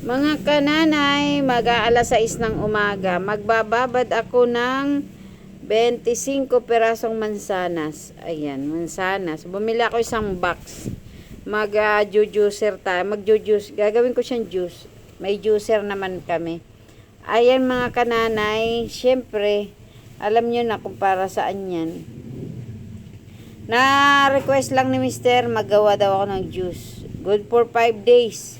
Mga kananay, mag-aalas 6 ng umaga. Magbababad ako ng 25 perasong mansanas. Ayan, mansanas. Bumili ako isang box. Mag-juicer tayo. Mag-juice. Gagawin ko siyang juice. May juicer naman kami. Ayan mga kananay, syempre, alam nyo na kung para saan yan. Na-request lang ni Mister, magawa daw ako ng juice. Good for 5 days.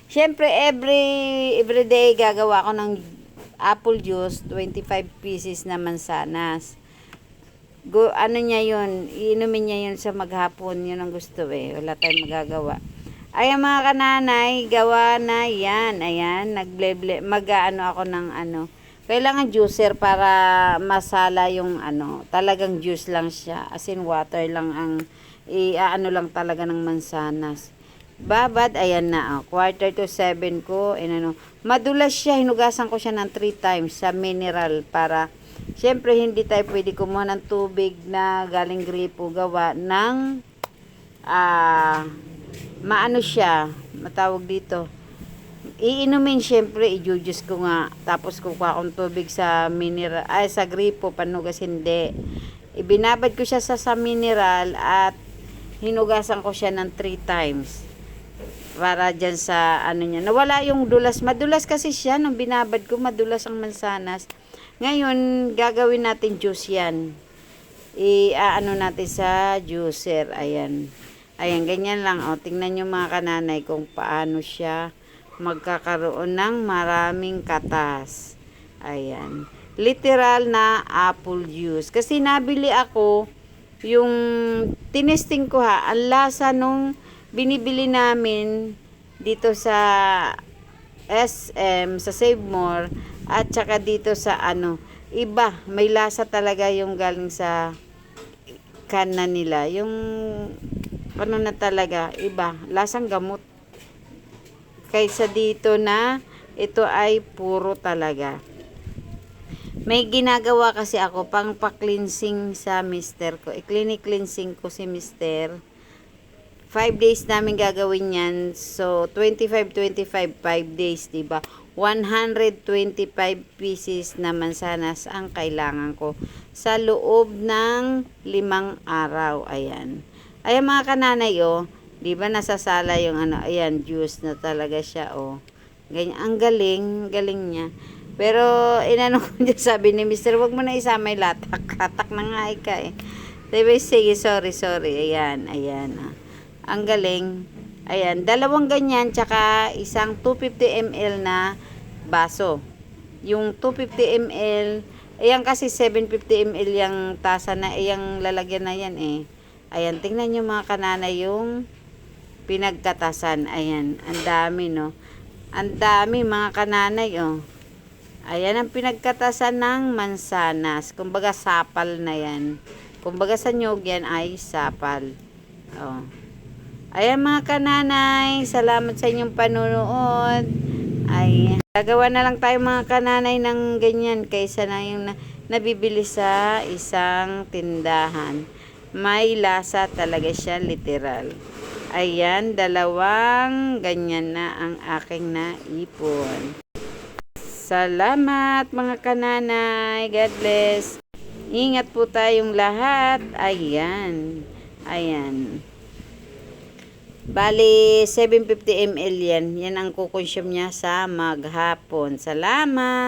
Siyempre, every day gagawa ako ng apple juice, 25 pieces na mansanas. Ano niya yun, iinumin niya yun sa maghapon, yun ang gusto eh. Wala tayong magagawa. Ayan mga kananay, gawa na yan. Ayan, mag-ano ako ng ano. Kailangan juicer para masala yung ano, talagang juice lang siya. As in water lang ang ano lang talaga ng mansanas. Babad, ayan na, 6:45 ko, ano, madulas siya, hinugasan ko siya ng 3 times sa mineral para, syempre hindi tayo pwede kumuha ng tubig na galing gripo, gawa ng, maano siya, matawag dito, iinumin syempre, i-juice ko nga, tapos kukuha akong tubig sa mineral, sa gripo, panugas hindi. Ibinabad ko siya sa mineral at hinugasan ko siya ng 3 times. Para dyan sa ano niya. Nawala yung dulas. Madulas kasi siya nung binabad ko. Madulas ang mansanas. Ngayon, gagawin natin juice yan. Ano natin sa juicer. Ayan. Ayan, ganyan lang. O, tingnan nyo mga kananay kung paano siya magkakaroon ng maraming katas. Ayan. Literal na apple juice. Kasi nabili ako yung tinesting ko ha. Ang lasa nung binibili namin dito sa SM, sa Save More, at saka dito sa ano, iba, may lasa talaga yung galing sa kana nila. Yung ano na talaga, iba, lasang gamot. Kaysa dito na, ito ay puro talaga. May ginagawa kasi ako pang pa-cleansing sa mister ko. I-cleansing ko si mister. 5 days namin gagawin yan. So, 25, 5 days, diba? 125 pieces na mansanas ang kailangan ko sa loob ng 5 araw. Ayan. Ayan mga kananay, oh. Diba nasasala yung ano, ayan, juice na talaga siya, oh. Ganyan. Ang galing niya. Pero, inano ko dyan, sabi ni Mr. wag mo na isama yung latak. Latak na nga ika, eh. Diba, sige, sorry. Ayan. Ang galing. Ayan, 2 ganyan, tsaka isang 250 ml na baso. Yung 250 ml, ayan kasi 750 ml yung tasa na, yung lalagyan na yan eh. Ayan, tingnan nyo mga kanana yung pinagkatasan. Ayan, ang dami no. Ang dami mga kananay oh. Ayan ang pinagkatasan ng mansanas. Kumbaga sapal na yan. Kumbaga sa nyog yan ay sapal. Oh. Ayan mga kananay, salamat sa inyong panunood. Ay, gagawa na lang tayo mga kananay ng ganyan kaysa na yung nabibili sa isang tindahan. May lasa talaga siya, literal. Ayan, 2 ganyan na ang aking naipon. Salamat mga kananay. God bless. Ingat po tayong lahat. Ayan. Bali, 750 ml yan. Yan ang kukonsume niya sa maghapon. Salamat!